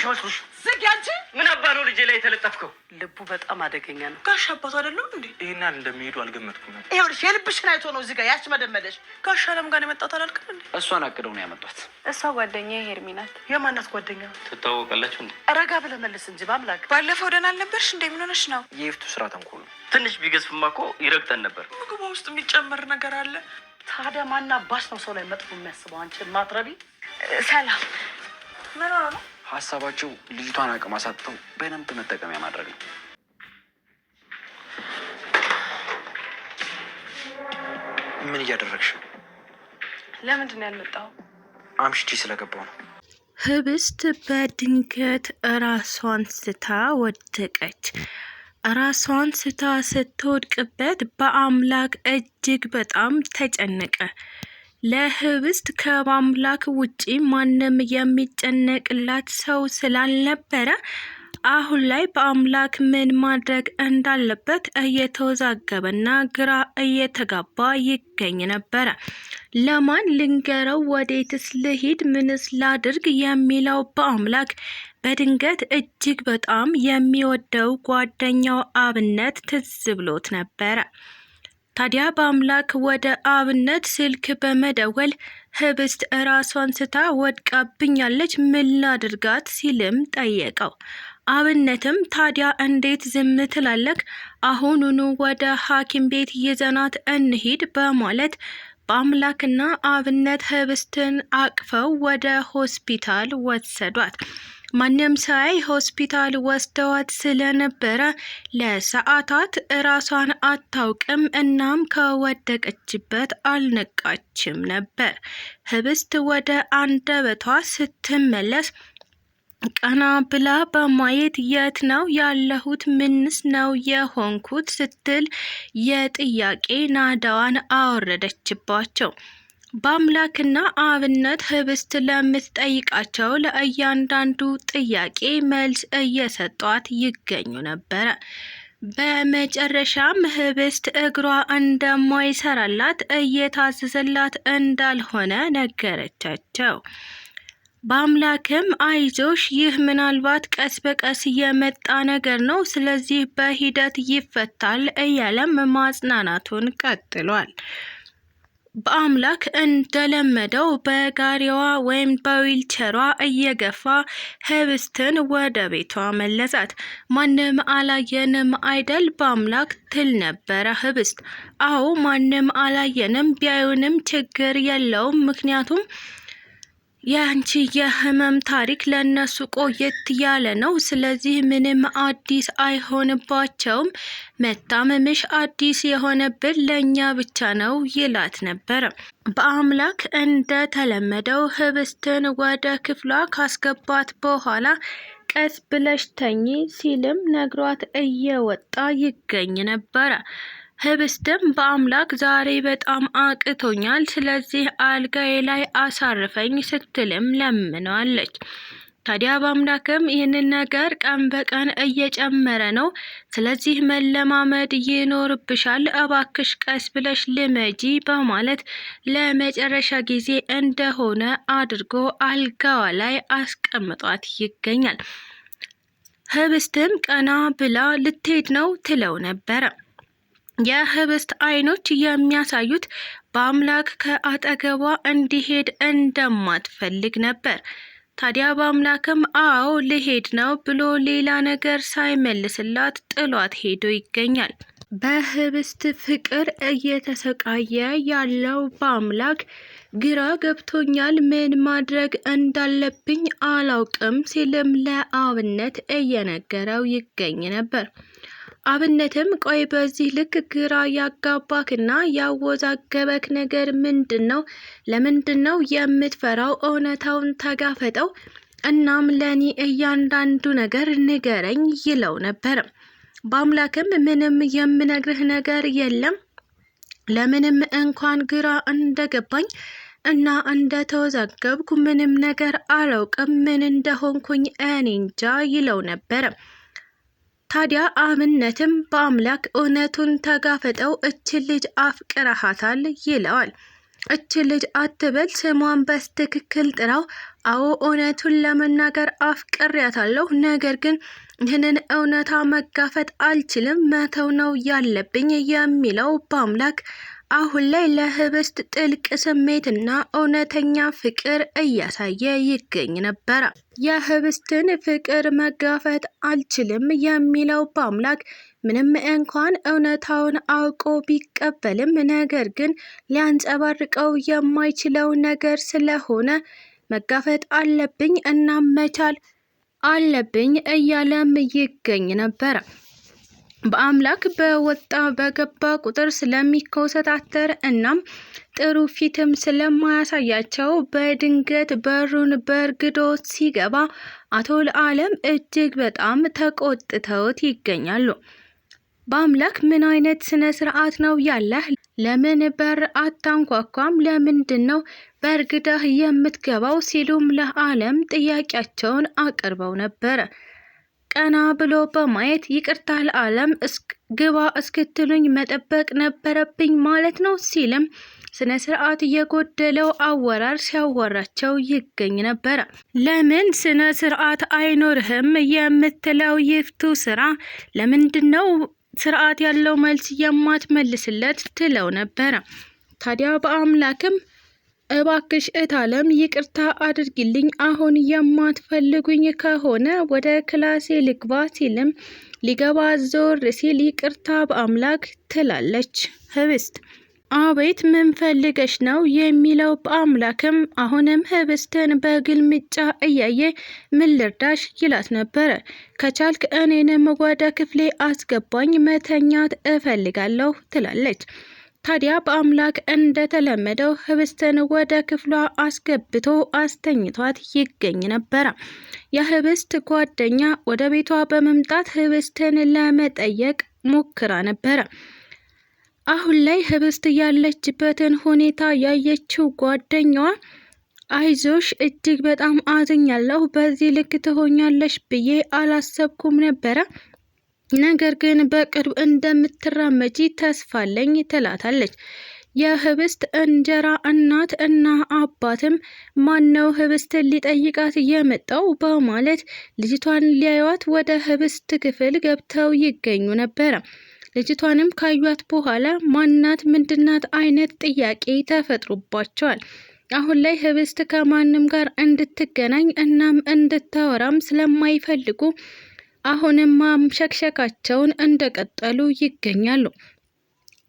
የሚሸወስሩሽ? ዝግ አንቺ። ምን አባ ነው ልጄ ላይ የተለጠፍከው? ልቡ በጣም አደገኛ ነው። ጋሽ አባቱ አይደለም እንዴ? ይሄናል እንደሚሄዱ አልገመትኩም ነበር። ይኸውልሽ የልብሽን አይቶ ነው እዚህ ጋር ያሽመደመደሽ። ጋሽ አለም ጋር የመጣሁት አላልክም እንዴ? እሷን አቅደው ነው ያመጧት። እሷ ጓደኛዬ ሄርሚ ናት። የማናት ጓደኛ? ትታወቃላችሁ እንዴ? ረጋ ብለህ መልስ እንጂ በአምላክ። ባለፈው ደህና አልነበርሽ እንዴ? ምን ሆነሽ ነው? የይፍቱ ስራ ተንኮሉ ትንሽ ቢገዝፍማ እኮ ይረግጠን ነበር። ምግቧ ውስጥ የሚጨመር ነገር አለ። ታዲያ ማና ባሽ ነው ሰው ላይ መጥፎ የሚያስበው? አንቺን ማትረቢ። ሰላም ምን ሆነ ነው? ሀሳባቸው ልጅቷን አቅም አሳጥተው በደንብ መጠቀሚያ ማድረግ ነው። ምን እያደረግሽ? ለምንድን ነው ያልመጣው? አምሽቼ ስለገባው ነው። ህብስት በድንገት ራሷን ስታ ወደቀች። ራሷን ስታ ስትወድቅበት በአምላክ እጅግ በጣም ተጨነቀ። ለህብስት ከአምላክ ውጪ ማንም የሚጨነቅላት ሰው ስላልነበረ አሁን ላይ በአምላክ ምን ማድረግ እንዳለበት እየተወዛገበና ግራ እየተጋባ ይገኝ ነበረ። ለማን ልንገረው? ወዴትስ ልሂድ? ምንስ ላድርግ? የሚለው በአምላክ በድንገት እጅግ በጣም የሚወደው ጓደኛው አብነት ትዝ ብሎት ነበረ። ታዲያ በአምላክ ወደ አብነት ስልክ በመደወል ህብስት ራሷን ስታ ወድቃብኛለች፣ ምን ላድርጋት ሲልም ጠየቀው። አብነትም ታዲያ እንዴት ዝም ትላለክ? አሁኑኑ ወደ ሐኪም ቤት ይዘናት እንሂድ በማለት በአምላክና አብነት ህብስትን አቅፈው ወደ ሆስፒታል ወሰዷት። ማንም ሳይ ሆስፒታል ወስደዋት ስለነበረ ለሰዓታት ራሷን አታውቅም። እናም ከወደቀችበት አልነቃችም ነበር። ህብስት ወደ አንደበቷ ስትመለስ ቀና ብላ በማየት የት ነው ያለሁት? ምንስ ነው የሆንኩት? ስትል የጥያቄ ናዳዋን አወረደችባቸው። በአምላክና አብነት ህብስት ለምትጠይቃቸው ለእያንዳንዱ ጥያቄ መልስ እየሰጧት ይገኙ ነበረ። በመጨረሻም ህብስት እግሯ እንደማይሰራላት እየታዘዘላት እንዳልሆነ ነገረቻቸው። በአምላክም አይዞሽ፣ ይህ ምናልባት ቀስ በቀስ የመጣ ነገር ነው፣ ስለዚህ በሂደት ይፈታል እያለም ማጽናናቱን ቀጥሏል። በአምላክ እንደለመደው በጋሪዋ ወይም በዊልቸሯ እየገፋ ህብስትን ወደ ቤቷ መለሳት። ማንም አላየንም አይደል በአምላክ ትል ነበረ ህብስት። አዎ ማንም አላየንም፣ ቢያዩንም ችግር የለውም፣ ምክንያቱም የአንቺ የህመም ታሪክ ለነሱ ቆየት ያለ ነው። ስለዚህ ምንም አዲስ አይሆንባቸውም። መታመምሽ አዲስ የሆነብን ለእኛ ብቻ ነው ይላት ነበር። በአምላክ እንደተለመደው ህብስትን ወደ ክፍሏ ካስገባት በኋላ ቀስ ብለሽ ተኚ ሲልም ነግሯት እየወጣ ይገኝ ነበረ። ህብስትም በአምላክ ዛሬ በጣም አቅቶኛል፣ ስለዚህ አልጋዬ ላይ አሳርፈኝ ስትልም ለምነዋለች። ታዲያ በአምላክም ይህንን ነገር ቀን በቀን እየጨመረ ነው፣ ስለዚህ መለማመድ ይኖርብሻል፣ እባክሽ ቀስ ብለሽ ልመጂ በማለት ለመጨረሻ ጊዜ እንደሆነ አድርጎ አልጋዋ ላይ አስቀምጧት ይገኛል። ህብስትም ቀና ብላ ልትሄድ ነው ትለው ነበረ። የህብስት አይኖች የሚያሳዩት በአምላክ ከአጠገቧ እንዲሄድ እንደማትፈልግ ነበር። ታዲያ በአምላክም አዎ ልሄድ ነው ብሎ ሌላ ነገር ሳይመልስላት ጥሏት ሄዶ ይገኛል። በህብስት ፍቅር እየተሰቃየ ያለው በአምላክ ግራ ገብቶኛል፣ ምን ማድረግ እንዳለብኝ አላውቅም ሲልም ለአብነት እየነገረው ይገኝ ነበር። አብነትም ቆይ በዚህ ልክ ግራ ያጋባክና ያወዛገበክ ነገር ምንድን ነው? ለምንድን ነው የምትፈራው? እውነታውን ተጋፈጠው፣ እናም ለኔ እያንዳንዱ ነገር ንገረኝ ይለው ነበር። በአምላክም ምንም የምነግርህ ነገር የለም፣ ለምንም እንኳን ግራ እንደገባኝ እና እንደተወዛገብኩ ምንም ነገር አላውቅም፣ ምን እንደሆንኩኝ እኔ እንጃ ይለው ነበር። ታዲያ አብነትም በአምላክ እውነቱን ተጋፈጠው፣ እችን ልጅ አፍቅረሃታል ይለዋል። እች ልጅ አትበል ስሟን በትክክል ጥራው። አዎ እውነቱን ለመናገር አፍቅሬያታለሁ፣ ነገር ግን ይህንን እውነታ መጋፈጥ አልችልም፣ መተው ነው ያለብኝ የሚለው በአምላክ አሁን ላይ ለህብስት ጥልቅ ስሜትና እውነተኛ ፍቅር እያሳየ ይገኝ ነበረ። የህብስትን ፍቅር መጋፈጥ አልችልም የሚለው በአምላክ ምንም እንኳን እውነታውን አውቆ ቢቀበልም ነገር ግን ሊያንጸባርቀው የማይችለው ነገር ስለሆነ መጋፈጥ አለብኝ እና መቻል አለብኝ እያለም ይገኝ ነበረ። በአምላክ በወጣ በገባ ቁጥር ስለሚኮሰታተር እናም ጥሩ ፊትም ስለማያሳያቸው በድንገት በሩን በርግዶ ሲገባ አቶ ለዓለም እጅግ በጣም ተቆጥተውት ይገኛሉ። በአምላክ ምን አይነት ስነ ስርዓት ነው ያለህ? ለምን በር አታንኳኳም? ለምንድን ነው በርግዳህ የምትገባው? ሲሉም ለዓለም ጥያቄያቸውን አቅርበው ነበረ። ቀና ብሎ በማየት ይቅርታ ለዓለም ግባ እስክትሉኝ መጠበቅ ነበረብኝ ማለት ነው ሲልም ስነ ስርዓት የጎደለው አወራር ሲያወራቸው ይገኝ ነበረ። ለምን ስነ ስርዓት አይኖርህም የምትለው ይፍቱ ስራ ለምንድነው ስርዓት ያለው መልስ የማትመልስለት ትለው ነበረ። ታዲያ በአምላክም እባክሽ እታለም ይቅርታ አድርጊልኝ፣ አሁን የማትፈልጉኝ ከሆነ ወደ ክላሴ ልግባ ሲልም ሊገባ ዞር ሲል ይቅርታ በአምላክ ትላለች ህብስት። አቤት ምን ፈልገሽ ነው የሚለው በአምላክም አሁንም ህብስትን በግልምጫ እያየ ምን ልርዳሽ ይላት ነበረ። ከቻልክ እኔንም ወደ ክፍሌ አስገባኝ፣ መተኛት እፈልጋለሁ ትላለች። ታዲያ በአምላክ እንደተለመደው ህብስትን ወደ ክፍሏ አስገብቶ አስተኝቷት ይገኝ ነበረ። የህብስት ጓደኛ ወደ ቤቷ በመምጣት ህብስትን ለመጠየቅ ሞክራ ነበረ። አሁን ላይ ህብስት ያለችበትን ሁኔታ ያየችው ጓደኛዋ አይዞሽ እጅግ በጣም አዝኛለሁ፣ በዚህ ልክ ትሆኛለሽ ብዬ አላሰብኩም ነበረ፣ ነገር ግን በቅርብ እንደምትራመጂ ተስፋለኝ ትላታለች። የህብስት እንጀራ እናት እና አባትም ማነው ህብስትን ሊጠይቃት የመጣው በማለት ልጅቷን ሊያዩት ወደ ህብስት ክፍል ገብተው ይገኙ ነበረ። ልጅቷንም ካዩት በኋላ ማናት ምንድናት አይነት ጥያቄ ተፈጥሮባቸዋል። አሁን ላይ ህብስት ከማንም ጋር እንድትገናኝ እናም እንድታወራም ስለማይፈልጉ አሁንም ማምሸክሸካቸውን እንደቀጠሉ ይገኛሉ።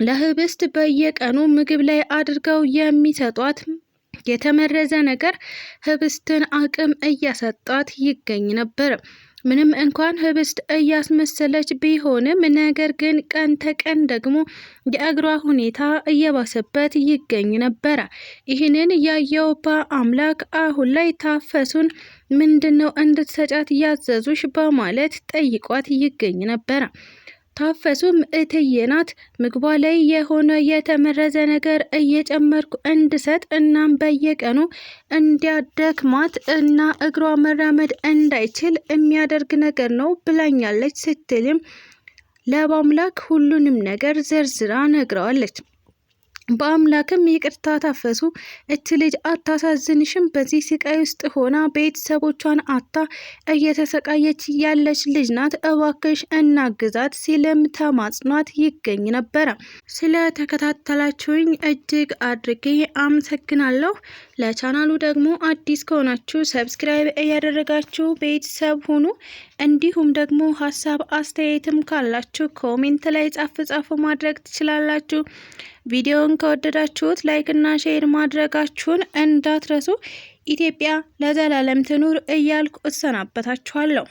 ለህብስት በየቀኑ ምግብ ላይ አድርገው የሚሰጧት የተመረዘ ነገር ህብስትን አቅም እያሰጣት ይገኝ ነበር። ምንም እንኳን ህብስት እያስመሰለች ቢሆንም ነገር ግን ቀን ተቀን ደግሞ የእግሯ ሁኔታ እየባሰበት ይገኝ ነበረ። ይህንን ያየው በአምላክ አሁን ላይ ታፈሱን ምንድነው እንድትሰጫት ያዘዙሽ በማለት ጠይቋት ይገኝ ነበረ። ታፈሱም እትዬ ናት፣ ምግቧ ላይ የሆነ የተመረዘ ነገር እየጨመርኩ እንድሰጥ እናም በየቀኑ እንዲያደክማት እና እግሯ መራመድ እንዳይችል የሚያደርግ ነገር ነው ብላኛለች ስትልም ለበአምላክ ሁሉንም ነገር ዘርዝራ ነግረዋለች። በአምላክም ይቅርታ ታፈሱ፣ እች ልጅ አታሳዝንሽም? በዚህ ስቃይ ውስጥ ሆና ቤተሰቦቿን አታ እየተሰቃየች ያለች ልጅ ናት፣ እባክሽ እናግዛት ሲልም ተማጽኗት ይገኝ ነበረ። ስለ ተከታተላችሁኝ እጅግ አድርጌ አመሰግናለሁ። ለቻናሉ ደግሞ አዲስ ከሆናችሁ ሰብስክራይብ እያደረጋችሁ ቤተሰብ ሁኑ። እንዲሁም ደግሞ ሀሳብ አስተያየትም ካላችሁ ኮሜንት ላይ ጻፍ ማድረግ ትችላላችሁ። ቪዲዮውን ከወደዳችሁት ላይክ እና ሼር ማድረጋችሁን እንዳትረሱ። ኢትዮጵያ ለዘላለም ትኑር እያልኩ እሰናበታችኋለሁ።